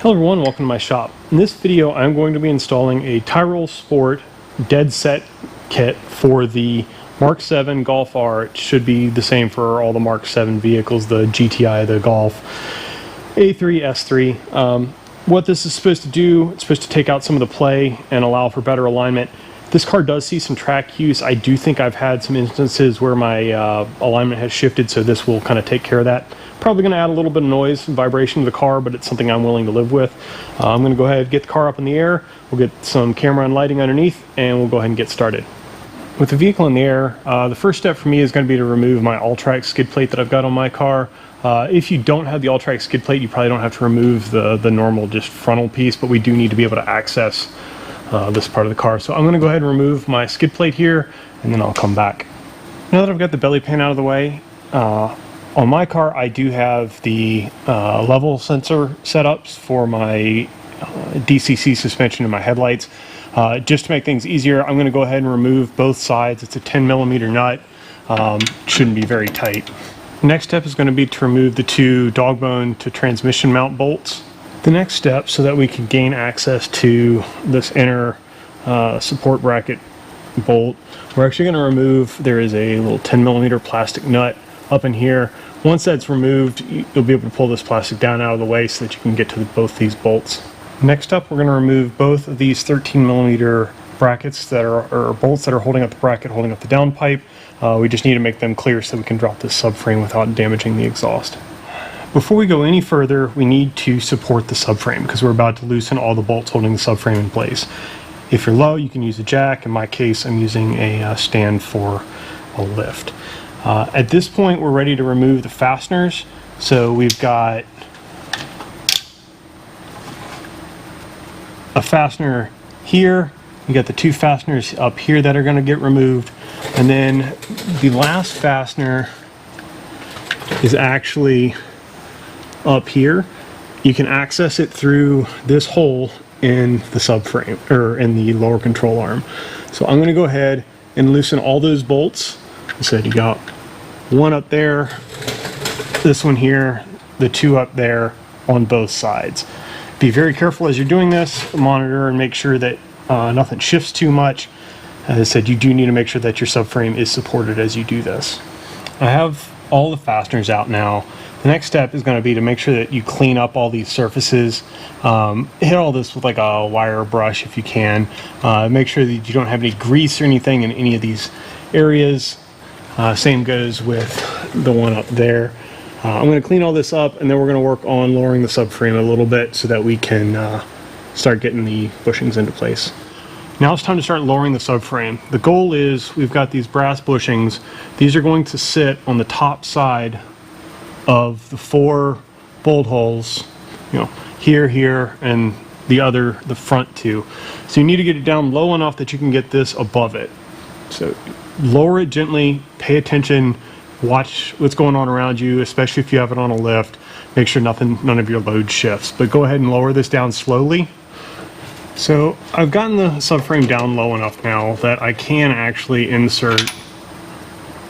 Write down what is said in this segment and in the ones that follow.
Hello everyone, welcome to my shop. In this video I'm going to be installing a Tyrolsport Deadset kit for the Mark 7 Golf R. It should be the same for all the Mark 7 vehicles, the GTI, the Golf, A3, S3. What this is supposed to do, it's supposed to take out some of the play and allow for better alignment. This car does see some track use. I do think I've had some instances where my alignment has shifted, so this will kind of take care of that. Probably going to add a little bit of noise and vibration to the car, but it's something I'm willing to live with. I'm going to go ahead and get the car up in the air. We'll get some camera and lighting underneath, and we'll go ahead and get started. With the vehicle in the air, the first step for me is going to be to remove my All-Track skid plate that I've got on my car. If you don't have the All-Track skid plate, you probably don't have to remove the normal just frontal piece, but we do need to be able to access this part of the car. So I'm going to go ahead and remove my skid plate here, and then I'll come back. Now that I've got the belly pan out of the way, on my car I do have the level sensor setups for my DCC suspension and my headlights. Just to make things easier, I'm going to go ahead and remove both sides. It's a 10mm nut. Shouldn't be very tight. The next step is going to be to remove the two dog bone to transmission mount bolts. The next step, so that we can gain access to this inner support bracket bolt, we're actually going to remove, there is a little 10mm plastic nut up in here. Once that's removed, you'll be able to pull this plastic down out of the way so that you can get to both these bolts. Next up, we're going to remove both of these 13mm brackets that are, or bolts that are holding up the bracket, holding up the downpipe. We just need to make them clear so we can drop this subframe without damaging the exhaust. Before we go any further, we need to support the subframe because we're about to loosen all the bolts holding the subframe in place. If you're low, you can use a jack. In my case, I'm using a stand for a lift. At this point, we're ready to remove the fasteners. So we've got a fastener here. We got the two fasteners up here that are going to get removed. And then the last fastener is actually up here. You can access it through this hole in the subframe, or in the lower control arm. So I'm going to go ahead and loosen all those bolts. I said you got one up there, this one here, the two up there on both sides. Be very careful as you're doing this. Monitor and make sure that nothing shifts too much. As I said, you do need to make sure that your subframe is supported as you do this. I have all the fasteners out now. The next step is going to be to make sure that you clean up all these surfaces. Hit all this with like a wire brush if you can. Make sure that you don't have any grease or anything in any of these areas. Same goes with the one up there. I'm going to clean all this up, and then we're going to work on lowering the subframe a little bit so that we can start getting the bushings into place. Now it's time to start lowering the subframe. The goal is, we've got these brass bushings. These are going to sit on the top side of the four bolt holes, you know, here, and the front two. So you need to get it down low enough that you can get this above it. So lower it gently, pay attention, watch what's going on around you, especially if you have it on a lift. Make sure none of your load shifts, but go ahead and lower this down slowly. So I've gotten the subframe down low enough now that I can actually insert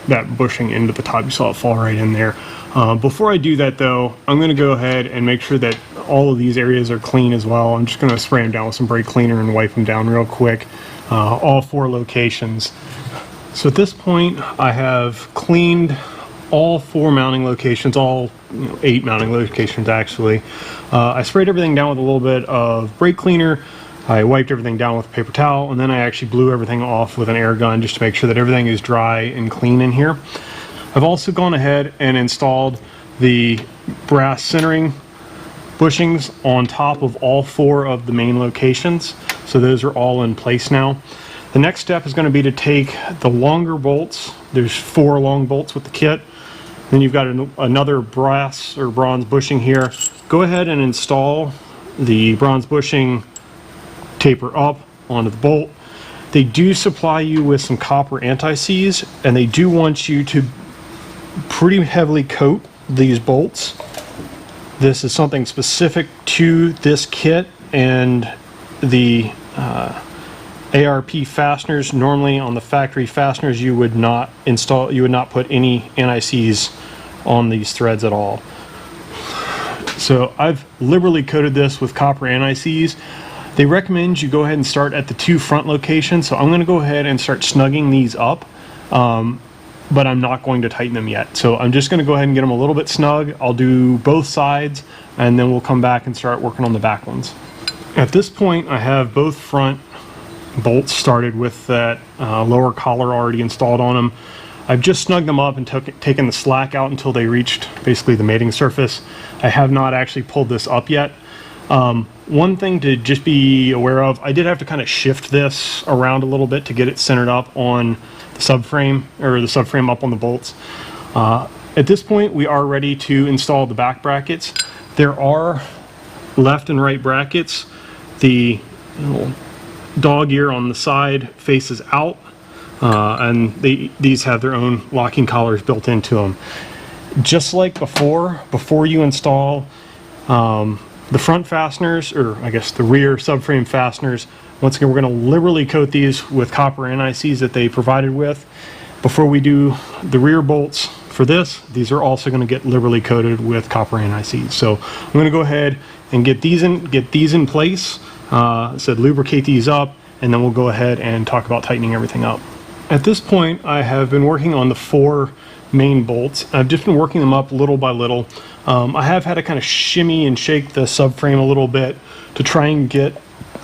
that bushing into the top. You saw it fall right in there. Before I do that though, I'm going to go ahead and make sure that all of these areas are clean as well. I'm just going to spray them down with some brake cleaner and wipe them down real quick, all four locations. So at this point I have cleaned all four mounting locations, all 8 mounting locations actually. I sprayed everything down with a little bit of brake cleaner. I wiped everything down with a paper towel, and then I actually blew everything off with an air gun just to make sure that everything is dry and clean in here. I've also gone ahead and installed the brass centering bushings on top of all four of the main locations. So those are all in place now. The next step is going to be to take the longer bolts. There's 4 long bolts with the kit. Then you've got another brass or bronze bushing here. Go ahead and install the bronze bushing taper up onto the bolt. They do supply you with some copper anti-seize, and they do want you to pretty heavily coat these bolts. This is something specific to this kit, and the ARP fasteners, normally on the factory fasteners you would not put any anti-seize on these threads at all. So I've liberally coated this with copper anti-seize. They recommend you go ahead and start at the 2 front locations, so I'm going to go ahead and start snugging these up, but I'm not going to tighten them yet. So I'm just going to go ahead and get them a little bit snug. I'll do both sides, and then we'll come back and start working on the back ones. At this point, I have both front bolts started with that lower collar already installed on them. I've just snugged them up and taken the slack out until they reached basically the mating surface. I have not actually pulled this up yet. One thing to just be aware of, I did have to kind of shift this around a little bit to get it centered up on the subframe, or the subframe up on the bolts. At this point, we are ready to install the back brackets. There are left and right brackets. The dog ear on the side faces out, and these have their own locking collars built into them. Just like before you install the front fasteners, or I guess the rear subframe fasteners, once again we're going to liberally coat these with copper anti-seize that they provided with. Before we do the rear bolts for this, these are also going to get liberally coated with copper anti-seize. So I'm going to go ahead and get these in place. Said lubricate these up, and then we'll go ahead and talk about tightening everything up. At this point, I have been working on the 4 main bolts. I've just been working them up little by little. I have had to kind of shimmy and shake the subframe a little bit to try and get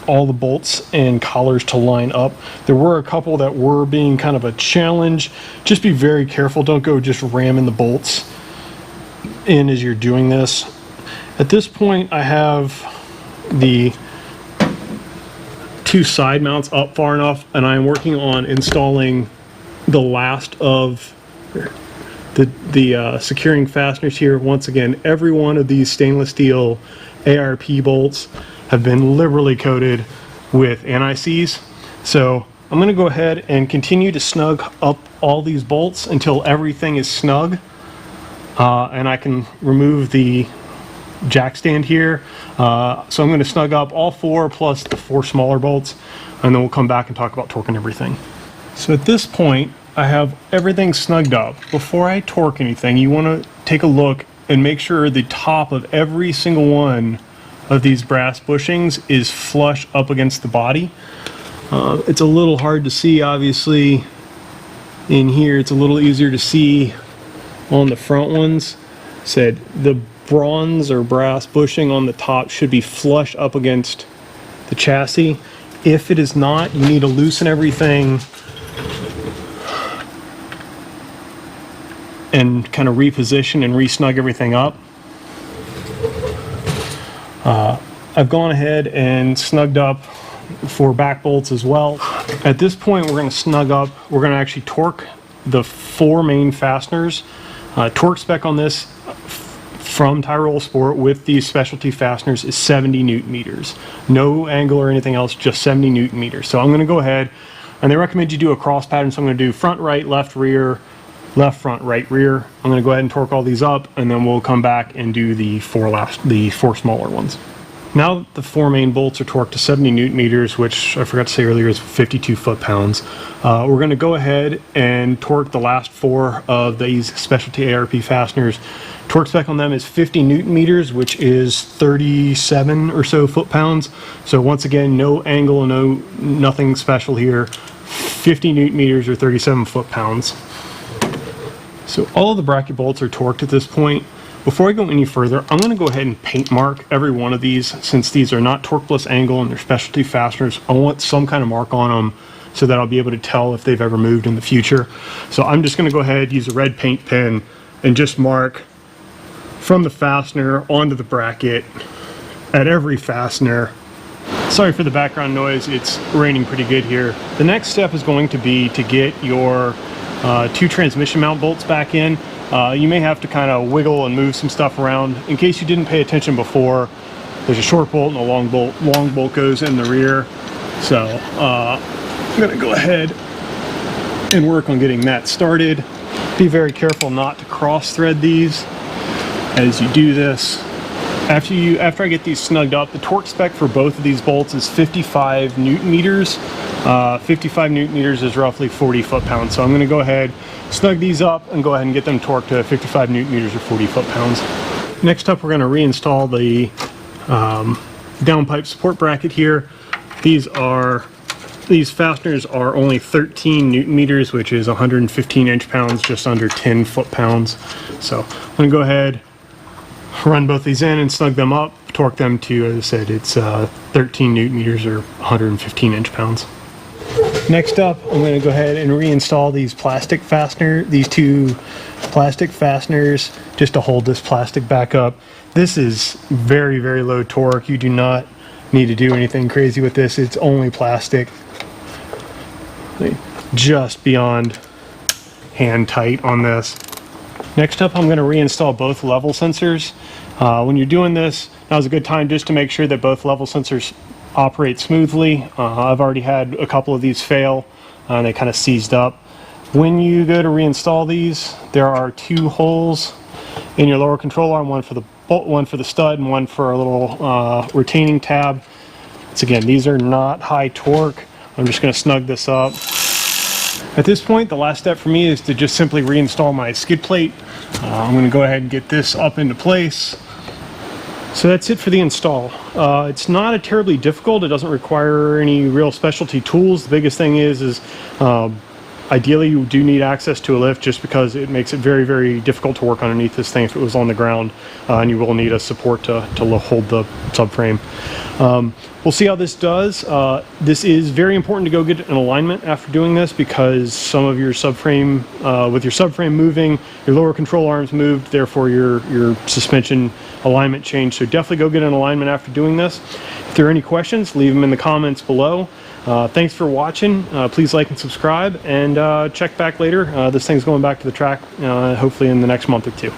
all the bolts and collars to line up. There were a couple that were being kind of a challenge. Just be very careful. Don't go just ramming the bolts in as you're doing this. At this point, I have the 2 side mounts up far enough, and I'm working on installing the last of the securing fasteners here. Once again, every one of these stainless steel ARP bolts have been liberally coated with anti-seize. So I'm going to go ahead and continue to snug up all these bolts until everything is snug, and I can remove the jack stand here. So I'm going to snug up all 4 plus the 4 smaller bolts, and then we'll come back and talk about torquing everything. So at this point, I have everything snugged up. Before I torque anything, you want to take a look and make sure the top of every single one of these brass bushings is flush up against the body. It's a little hard to see, obviously, in here. It's a little easier to see on the front ones. Said the bronze or brass bushing on the top should be flush up against the chassis. If it is not, you need to loosen everything and kind of reposition and re-snug everything up. I've gone ahead and snugged up for back bolts as well. At this point, we're going to snug up. We're going to actually torque the 4 main fasteners. Torque spec on this from Tyrolsport with these specialty fasteners is 70 Newton meters. No angle or anything else, just 70 Newton meters. So I'm going to go ahead, and they recommend you do a cross pattern, so I'm going to do front, right, left, rear, left, front, right, rear. I'm going to go ahead and torque all these up, and then we'll come back and do the 4 smaller ones. Now that the 4 main bolts are torqued to 70 Newton meters, which I forgot to say earlier is 52 foot-pounds, we're going to go ahead and torque the last 4 of these specialty ARP fasteners. Torque spec on them is 50 Newton meters, which is 37 or so foot-pounds. So once again, no angle, nothing special here. 50 Newton meters or 37 foot-pounds. So all of the bracket bolts are torqued at this point. Before I go any further, I'm going to go ahead and paint mark every one of these. Since these are not torque plus angle and they're specialty fasteners, I want some kind of mark on them so that I'll be able to tell if they've ever moved in the future. So I'm just going to go ahead, use a red paint pen, and just mark from the fastener onto the bracket at every fastener. Sorry for the background noise, it's raining pretty good here. The next step is going to be to get your 2 transmission mount bolts back in. You may have to kind of wiggle and move some stuff around. In case you didn't pay attention before, there's a short bolt and a long bolt. Long bolt goes in the rear. So I'm going to go ahead and work on getting that started. Be very careful not to cross thread these as you do this. After I get these snugged up, the torque spec for both of these bolts is 55 Newton meters. 55 Newton meters is roughly 40 foot-pounds. So I'm going to go ahead, snug these up, and go ahead and get them torqued to 55 Newton meters or 40 foot-pounds. Next up, we're going to reinstall the downpipe support bracket here. These fasteners are only 13 Newton meters, which is 115 inch-pounds, just under 10 foot-pounds. So I'm going to go ahead, run both these in and snug them up, torque them to, as I said, it's 13 Newton meters or 115 inch-pounds. Next up, I'm going to go ahead and reinstall these two plastic fasteners just to hold this plastic back up. This is very, very low torque. You do not need to do anything crazy with this. It's only plastic. Just beyond hand tight on this. Next up, I'm going to reinstall both level sensors. When you're doing this, now's a good time just to make sure that both level sensors operate smoothly. I've already had a couple of these fail and they kind of seized up. When you go to reinstall these, there are two holes in your lower control arm, one for the bolt, one for the stud, and one for a little retaining tab. So again, these are not high torque. I'm just going to snug this up. At this point, the last step for me is to just simply reinstall my skid plate. I'm going to go ahead and get this up into place. So that's it for the install. It's not a terribly difficult. It doesn't require any real specialty tools. The biggest thing is ideally you do need access to a lift, just because it makes it very, very difficult to work underneath this thing if it was on the ground, and you will need a support to hold the subframe. We'll see how this does. This is very important to go get an alignment after doing this, because some of your subframe, with your subframe moving, your lower control arms moved, therefore your suspension alignment changed. So definitely go get an alignment after doing this. If there are any questions, leave them in the comments below. Thanks for watching. Please like and subscribe, and check back later. This thing's going back to the track hopefully in the next month or two.